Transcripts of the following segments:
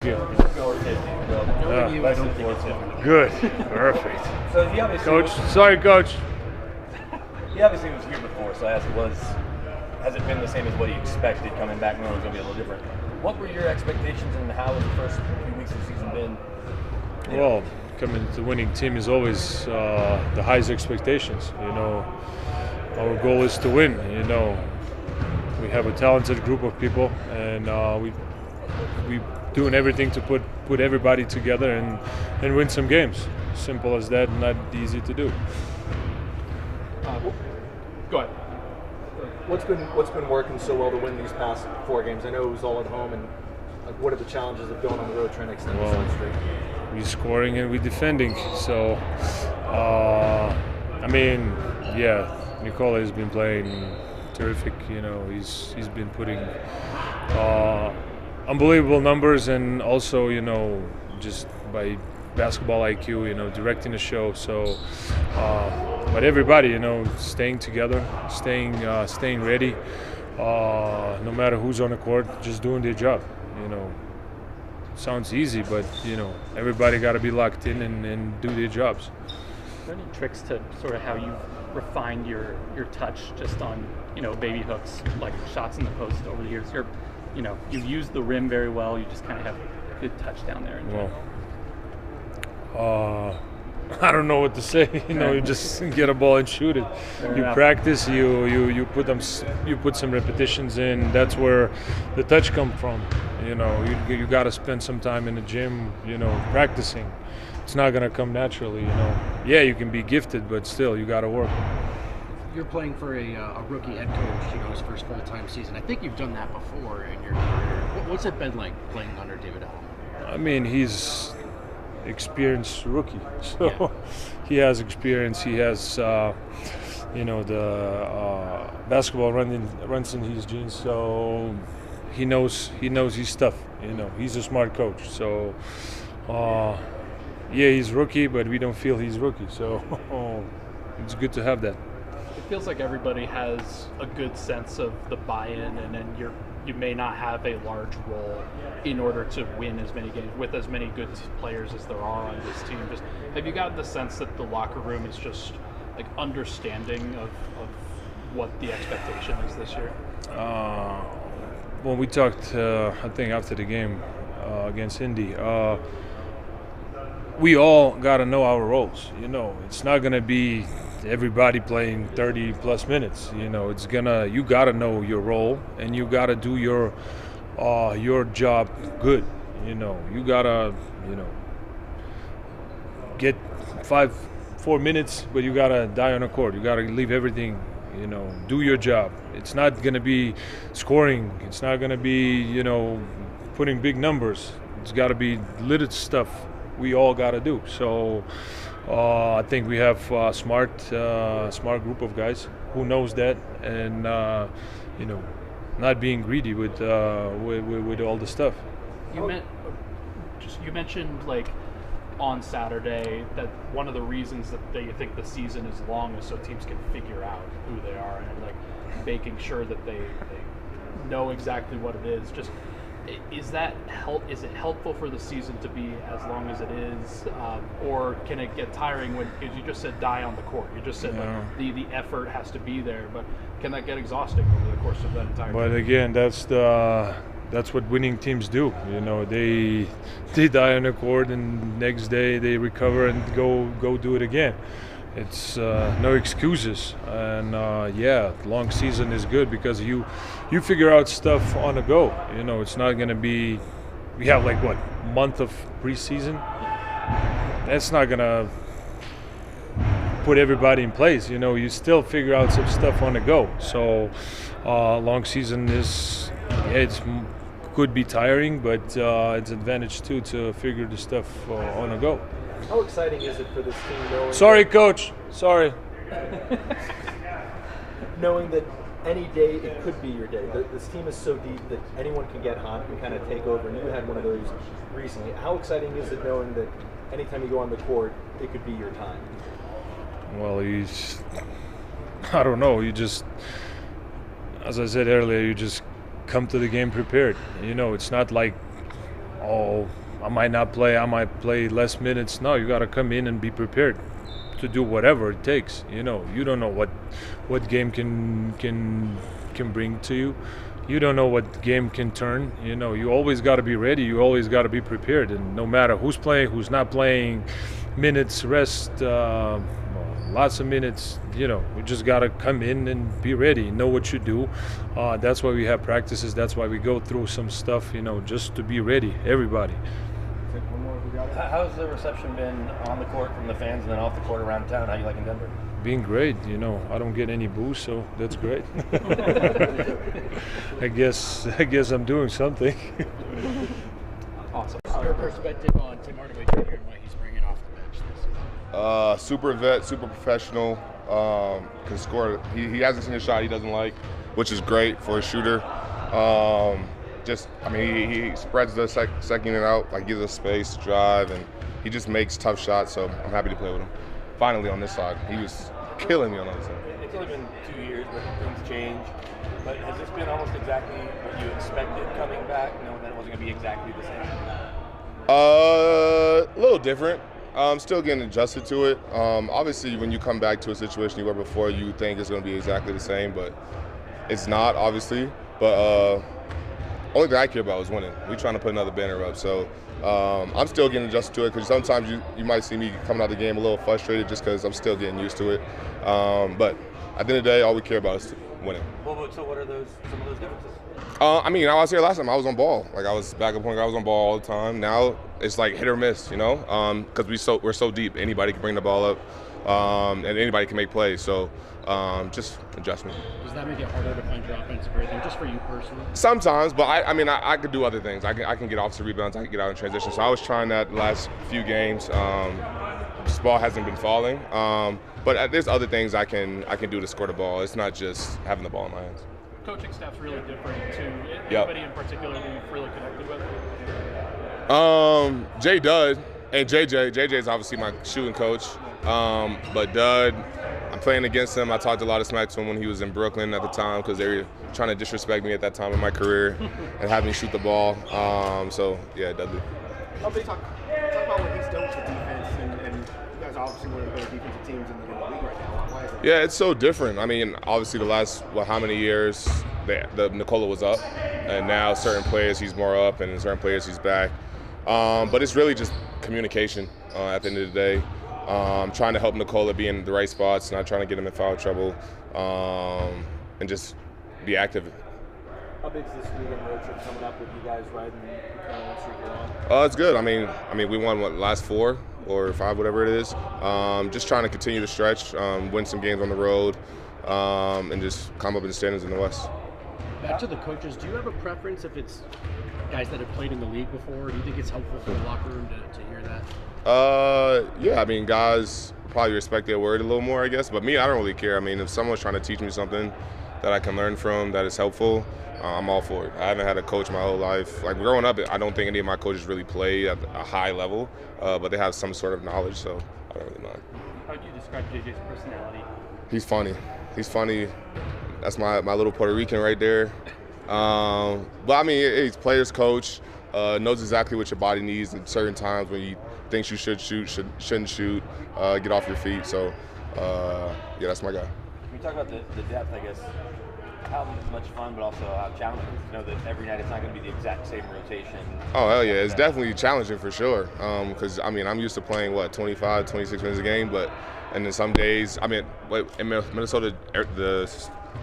Good. Perfect. So he obviously Coach. Sorry, Coach. He obviously was here before, so I asked, has it been the same as what he expected coming back? Knowing it was going to be a little different. What were your expectations, and how has the first few weeks of the season been? Well, coming to the winning team is always the highest expectations. Our goal is to win. We have a talented group of people, and we doing everything to put everybody together and win some games. Simple as that, not easy to do. Go ahead. What's been working so well to win these past 4 games? I know it was all at home, and what are the challenges of going on the road trying to extend the 7 streak? We're scoring and we're defending. So, Nicola has been playing terrific. He's been putting unbelievable numbers, and also just by basketball IQ, directing the show. So, but everybody, staying together, staying ready. No matter who's on the court, just doing their job. Sounds easy, but everybody got to be locked in and do their jobs. Are there any tricks to sort of how you refined your touch just on baby hooks, like shots in the post over the years? You've used the rim very well. You just kind of have good touch down there. I don't know what to say. You just get a ball and shoot it. You practice. You put some repetitions in. That's where the touch comes from. You got to spend some time in the gym. Practicing. It's not gonna come naturally. Yeah, you can be gifted, but still, you got to work. You're playing for a rookie head coach, his first full-time season. I think you've done that before in your career. What's it been like playing under David Allen? I mean, he's experienced rookie, so he has experience. He has, the basketball runs in his genes, so he knows his stuff. He's a smart coach. So, he's rookie, but we don't feel he's rookie. So it's good to have that. It feels like everybody has a good sense of the buy-in, and then you may not have a large role in order to win as many games with as many good players as there are on this team. Just have you got the sense that the locker room is just like understanding of what the expectation is this year? When we talked, I think after the game against Indy, we all got to know our roles. It's not gonna be everybody playing 30 plus minutes. You got to know your role, and you got to do your job good. You got to get 4 minutes, but you got to die on the court. You got to leave everything, do your job. It's not going to be scoring. It's not going to be, putting big numbers. It's got to be little stuff we all got to do. So I think we have a smart group of guys who knows that, and not being greedy with all the stuff. You mentioned like on Saturday that one of the reasons that they think the season is long is so teams can figure out who they are, and like making sure that they know exactly what it is. Just is it helpful for the season to be as long as it is, or can it get tiring when, because you just said die on the court, you just said like, the effort has to be there, but can that get exhausting over the course of that entire But game? again, that's what winning teams do. They die on the court, and next day they recover and go do it again. It's no excuses, and long season is good because you figure out stuff on the go. It's not going to be, we have like what, month of preseason. That's not going to put everybody in place. You still figure out some stuff on the go. So long season could be tiring, but it's advantage too to figure the stuff on the go. How exciting is it for this team knowing? Sorry, Coach. Sorry. Knowing that any day it could be your day. This team is so deep that anyone can get hot and kind of take over, and you had one of those recently. How exciting is it knowing that anytime you go on the court, it could be your time? Well, I don't know. You just, as I said earlier, you just come to the game prepared. It's not like oh, I might not play, I might play less minutes. No, you got to come in and be prepared to do whatever it takes. You know, you don't know what game can bring to you. You don't know what game can turn. You know, you always got to be ready. You always got to be prepared. And no matter who's playing, who's not playing, minutes, rest, lots of minutes, you know, we just got to come in and be ready, know what you do. That's why we have practices. That's why we go through some stuff, you know, just to be ready, everybody. How's the reception been on the court from the fans and then off the court around town? How you like in Denver? Being great, you know. I don't get any boos, so that's great. I guess I'm doing something. Awesome. Your perspective on Tim Hardaway Jr. and what he's bringing off the bench this season? Super vet, super professional. Can score. He hasn't seen a shot he doesn't like, which is great for a shooter. He spreads the second unit out, like gives us space to drive, and he just makes tough shots. So I'm happy to play with him. Finally on this side, he was killing me on the other side. It's only been 2 years, but things change. But has this been almost exactly what you expected coming back, knowing that it wasn't going to be exactly the same? A little different. I'm still getting adjusted to it. Obviously, when you come back to a situation you were before, you think it's going to be exactly the same, but it's not, obviously. But only thing I care about is winning. We're trying to put another banner up, so I'm still getting adjusted to it, because sometimes you might see me coming out of the game a little frustrated just because I'm still getting used to it. But at the end of the day, all we care about is winning. Well, so what are some of those differences? I was here last time. I was on ball. Like, I was backup point guard. I was on ball all the time. Now it's like hit or miss, you know, because we're so deep. Anybody can bring the ball up, and anybody can make plays. So just adjustment. Does that make it harder to find your offensive rhythm, just for you personally? Sometimes, but I could do other things. I can get offensive rebounds. I can get out in transition. So I was trying that the last few games. This ball hasn't been falling, but there's other things I can do to score the ball. It's not just having the ball in my hands. Coaching staff's really different too. Yep. Anybody in particular that you've really connected with? Jay Dud and JJ. JJ is obviously my shooting coach, but Dud, I'm playing against him. I talked a lot of smack to him when he was in Brooklyn at the time, because they were trying to disrespect me at that time in my career and have me shoot the ball. So yeah, Dudley. Talk about what he's done with the defense, and you guys are obviously one of the better defensive teams in the league right now. Why is that? Yeah, it's so different. I mean, obviously the last how many years the Nikola was up, and now certain players he's more up, and in certain players he's back. But it's really just communication at the end of the day. Trying to help Nikola be in the right spots, not trying to get him in foul trouble, and just be active. How big is this weekend road trip coming up with you guys riding the kind of streak you're on? It's good. I mean, we won last 4 or 5, whatever it is. Just trying to continue the stretch, win some games on the road, and just come up in the standings in the West. Back to the coaches, do you have a preference if it's guys that have played in the league before? Do you think it's helpful for the locker room to hear that? Yeah, I mean, guys probably respect their word a little more, I guess. But me, I don't really care. I mean, if someone's trying to teach me something that I can learn from that is helpful, I'm all for it. I haven't had a coach my whole life. Like, growing up, I don't think any of my coaches really play at a high level, but they have some sort of knowledge, so I don't really mind. How would you describe JJ's personality? He's funny. He's funny. That's my little Puerto Rican right there. But I mean, he's player's coach, knows exactly what your body needs at certain times when you think you should shoot, shouldn't shoot, get off your feet. So, yeah, that's my guy. When you talk about the depth, I guess, how much fun, but also how challenging it is to know that every night it's not going to be the exact same rotation. Oh, hell yeah. It's definitely challenging for sure. Because, I mean, I'm used to playing, 25, 26 minutes a game, and then some days, I mean, in Minnesota,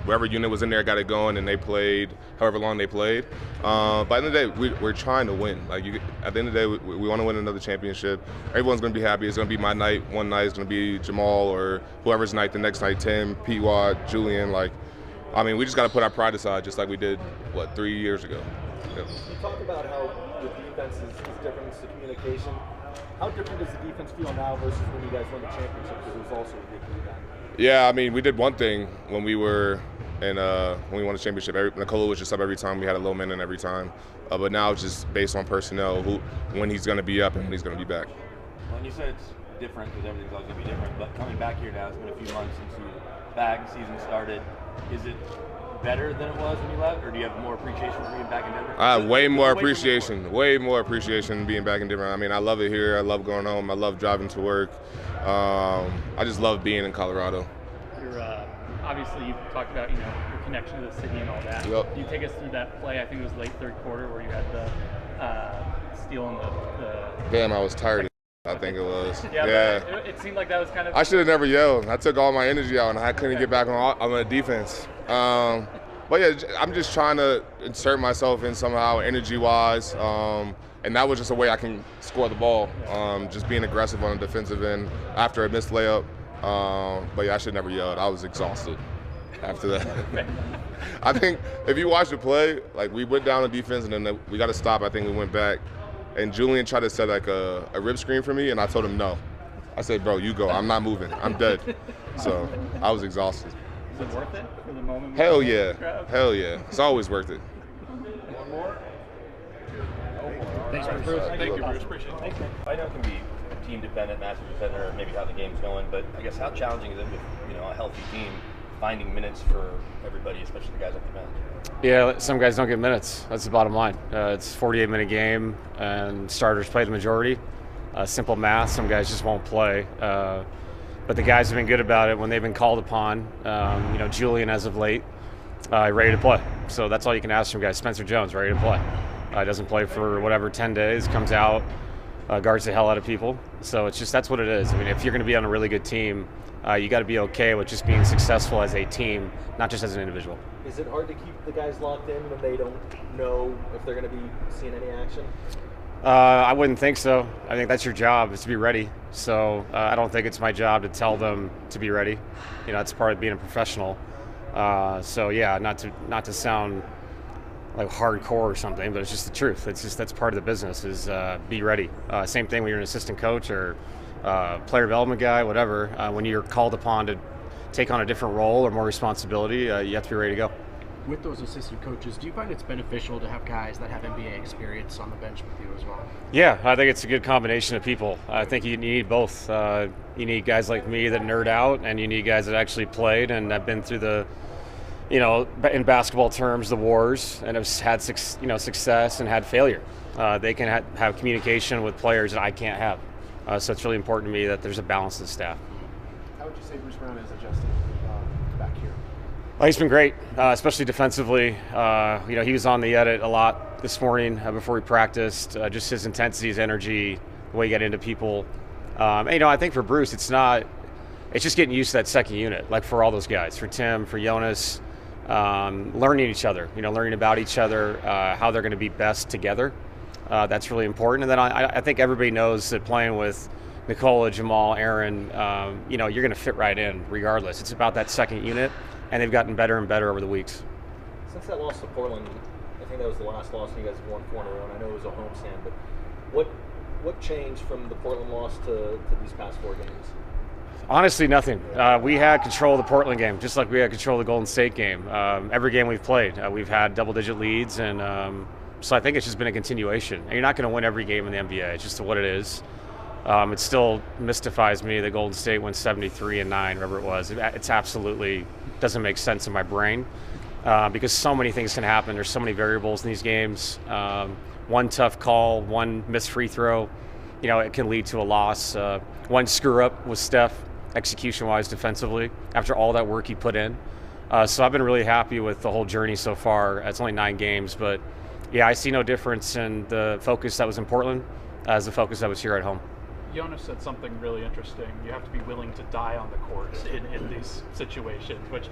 whoever unit was in there got it going, and they played however long they played. But at the end of the day, we're trying to win. Like, at the end of the day, we want to win another championship. Everyone's going to be happy. It's going to be my night. One night is going to be Jamal or whoever's night. The next night, Tim, Pete Watt, Julian. Like, I mean, we just got to put our pride aside, just like we did 3 years ago. Yeah. You talk about how the defense is different. It's the communication. How different does the defense feel now versus when you guys won the championship? Because it was also ridiculous then. Yeah, I mean, we did one thing when we were when we won the championship. Nikola was just up every time. We had a low minute every time. But now it's just based on personnel, when he's going to be up and when he's going to be back. Well, and you said it's different because everything's always going to be different. But coming back here now, it's been a few months since you back, season started. Is it better than it was when you left, or do you have more appreciation for being back in Denver? I have way more appreciation being back in Denver. I mean, I love it here. I love going home. I love driving to work. I just love being in Colorado. Obviously, you've talked about your connection to the city and all that. Yep. Can you take us through that play? I think it was late third quarter where you had the stealing the. Damn, I was tired. I think it was. Yeah. It seemed like that was kind of. I should have never yelled. I took all my energy out, and I couldn't get back on the defense. But yeah, I'm just trying to insert myself in somehow, energy-wise, and that was just a way I can score the ball. Just being aggressive on the defensive end after a missed layup. But yeah, I should never yelled. I was exhausted after that. I think if you watch the play, like we went down on defense and then we got to stop. I think we went back, and Julian tried to set like a rib screen for me, and I told him no. I said, bro, you go. I'm not moving. I'm dead. So I was exhausted. Is it worth it for the moment? Hell yeah. Hell yeah. It's always worth it. One more? Thanks, Bruce. Thank you, Bruce. Appreciate it. I know it can be team dependent, match dependent, or maybe how the game's going, but I guess how challenging is it with a healthy team finding minutes for everybody, especially the guys up the bench? Yeah, some guys don't get minutes. That's the bottom line. It's a 48-minute game, and starters play the majority. Simple math. Some guys just won't play. But the guys have been good about it when they've been called upon. Julian as of late, ready to play. So that's all you can ask from guys. Spencer Jones, ready to play. Doesn't play for 10 days, comes out, guards the hell out of people. So that's what it is. I mean, if you're going to be on a really good team, you got to be okay with just being successful as a team, not just as an individual. Is it hard to keep the guys locked in when they don't know if they're going to be seeing any action? I wouldn't think so. I think that's your job, is to be ready. So I don't think it's my job to tell them to be ready. It's part of being a professional. So yeah, not to sound like hardcore or something, but it's just the truth. That's part of the business, is be ready. Same thing when you're an assistant coach or player development guy, whatever. When you're called upon to take on a different role or more responsibility, you have to be ready to go. With those assistant coaches, do you find it's beneficial to have guys that have NBA experience on the bench with you as well? Yeah, I think it's a good combination of people. I think you need both. You need guys like me that nerd out, and you need guys that actually played and have been through the, in basketball terms, the wars, and have had success and had failure. They can have communication with players that I can't have. So it's really important to me that there's a balance in the staff. How would you say Bruce Brown has adjusted back here? He's been great, especially defensively. He was on the edit a lot this morning before we practiced. Just his intensity, his energy, the way he got into people. I think for Bruce, it's just getting used to that second unit, like for all those guys, for Tim, for Jonas, learning each other, learning about each other, how they're going to be best together. That's really important. And then I think everybody knows that playing with Nikola, Jamal, Aaron, you're going to fit right in regardless. It's about that second unit. And they've gotten better and better over the weeks. Since that loss to Portland, I think that was the last loss, and you guys have won 4 in a row, and I know it was a homestand, but what changed from the Portland loss to these past 4 games? Honestly, nothing. We had control of the Portland game, just like we had control of the Golden State game. Every game we've played, we've had double-digit leads, and so I think it's just been a continuation. And you're not going to win every game in the NBA. It's just what it is. It still mystifies me that Golden State went 73-9, whatever it was. It's absolutely doesn't make sense in my brain because so many things can happen. There's so many variables in these games. One tough call, one missed free throw, it can lead to a loss. One screw up with Steph, execution-wise, defensively, after all that work he put in. So I've been really happy with the whole journey so far. It's only 9 games, but yeah, I see no difference in the focus that was in Portland as the focus that was here at home. Jonas said something really interesting. You have to be willing to die on the court in these situations, which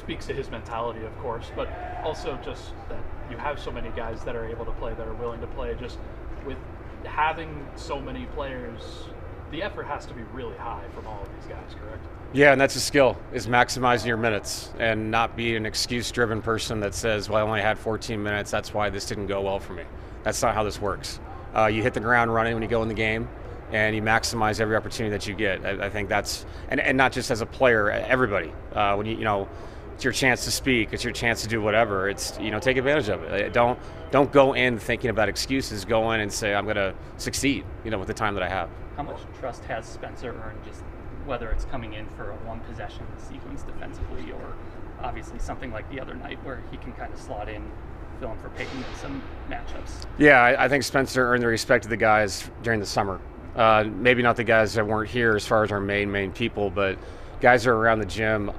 speaks to his mentality, of course, but also just that you have so many guys that are able to play, that are willing to play. Just with having so many players, the effort has to be really high from all of these guys, correct? Yeah, and that's a skill, is maximizing your minutes and not be an excuse-driven person that says, well, I only had 14 minutes, that's why this didn't go well for me. That's not how this works. You hit the ground running when you go in the game, and you maximize every opportunity that you get. I think that's, and not just as a player, everybody. When it's your chance to speak, it's your chance to do whatever. It's, take advantage of it. Don't go in thinking about excuses. Go in and say, I'm going to succeed, with the time that I have. How much trust has Spencer earned just whether it's coming in for a one possession sequence defensively, or obviously something like the other night where he can kind of slot in, fill in for Peyton in some matchups. Yeah, I think Spencer earned the respect of the guys during the summer. Maybe not the guys that weren't here as far as our main people, but guys that are around the gym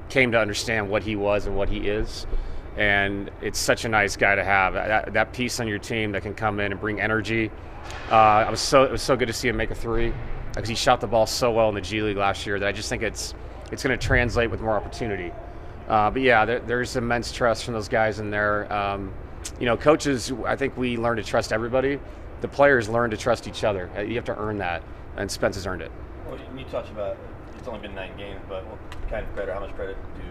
came to understand what he was and what he is. And it's such a nice guy to have. That piece on your team that can come in and bring energy. It was so good to see him make a three, because he shot the ball so well in the G League last year that I just think it's going to translate with more opportunity. But yeah, there's immense trust from those guys in there. Coaches, I think we learn to trust everybody. The players learn to trust each other. You have to earn that, and Spence has earned it. Well, you touched about it's only been 9 games, but what kind of credit, how much credit do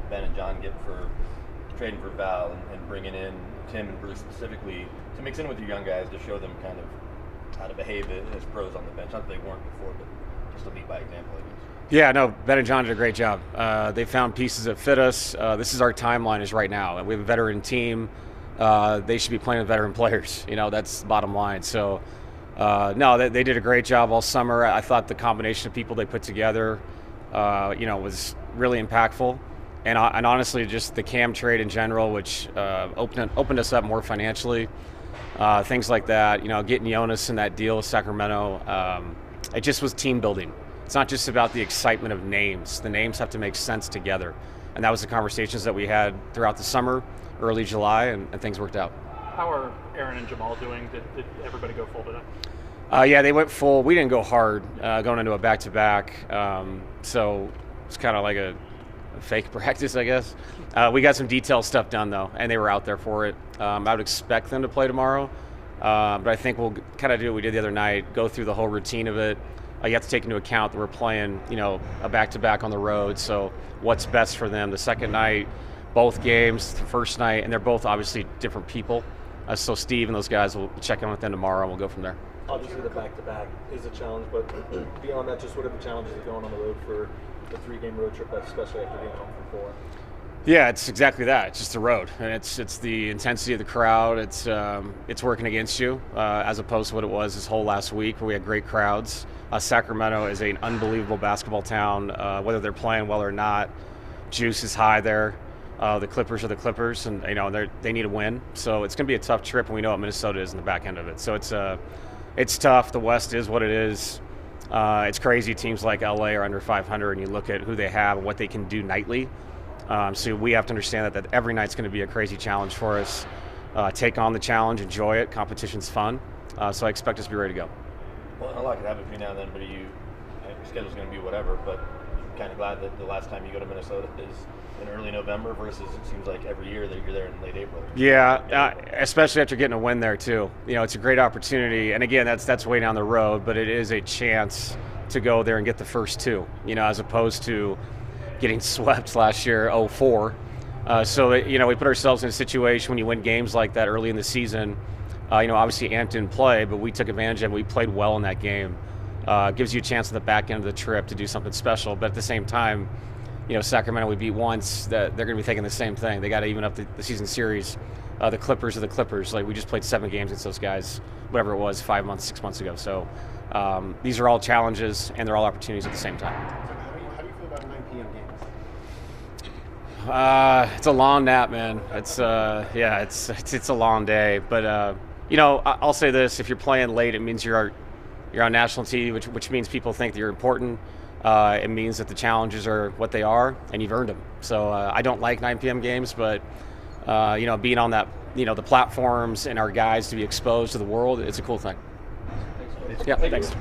Ben and John get for trading for Val and bringing in Tim and Bruce specifically to mix in with your young guys to show them kind of how to behave as pros on the bench? Not that they weren't before, but just to lead by example, I guess. Yeah, no, Ben and John did a great job. They found pieces that fit us. This is our timeline is right now. We have a veteran team. They should be playing with veteran players. That's the bottom line. So, no, they did a great job all summer. I thought the combination of people they put together, was really impactful. And honestly, just the Cam trade in general, which opened us up more financially, things like that. Getting Jonas in that deal with Sacramento, it just was team building. It's not just about the excitement of names. The names have to make sense together. And that was the conversations that we had throughout the summer, early July, and things worked out. How are Aaron and Jamal doing? Did everybody go full today? Yeah, they went full. We didn't go hard going into a back-to-back. So it's kind of like a fake practice, I guess. We got some detailed stuff done, though, and they were out there for it. I would expect them to play tomorrow. But I think we'll kind of do what we did the other night, go through the whole routine of it. You have to take into account that we're playing, a back-to-back on the road. So what's best for them? The second night, both games, the first night, and they're both obviously different people. So Steve and those guys will check in with them tomorrow, and we'll go from there. Obviously, the back-to-back is a challenge, but beyond that, just what are the challenges of going on the road for the 3-game road trip, especially after being home for 4? Yeah, it's exactly that. It's just the road, and it's the intensity of the crowd. It's working against you, as opposed to what it was this whole last week, where we had great crowds. Sacramento is an unbelievable basketball town, whether they're playing well or not. Juice is high there. The Clippers are the Clippers, and they need a win. So it's going to be a tough trip, and we know what Minnesota is in the back end of it. So it's tough. The West is what it is. It's crazy. Teams like LA are under 500, and you look at who they have and what they can do nightly. So we have to understand that every night's going to be a crazy challenge for us. Take on the challenge, enjoy it. Competition's fun. So I expect us to be ready to go. Well, a lot could happen between now and then, but your schedule's going to be whatever, but I'm kind of glad that the last time you go to Minnesota is in early November versus it seems like every year that you're there in late April. Yeah, especially after getting a win there too. It's a great opportunity, and again, that's way down the road, but it is a chance to go there and get the first 2, as opposed to getting swept last year 0-4. So we put ourselves in a situation when you win games like that early in the season. Obviously Ant didn't play, but we took advantage of it. We played well in that game. Gives you a chance at the back end of the trip to do something special. But at the same time, Sacramento we beat once. That they're going to be thinking the same thing. They got to even up the season series. The Clippers are the Clippers. Like, we just played 7 games against those guys, whatever it was, 5 months, 6 months ago. So these are all challenges, and they're all opportunities at the same time. How do you feel about 9 p.m. games? It's a long nap, man. It's a long day. But I'll say this: if you're playing late, it means you're on national TV, which means people think that you're important. It means that the challenges are what they are, and you've earned them. So I don't like 9 p.m. games, but being on that, the platforms and our guys to be exposed to the world, it's a cool thing. Yeah, thanks.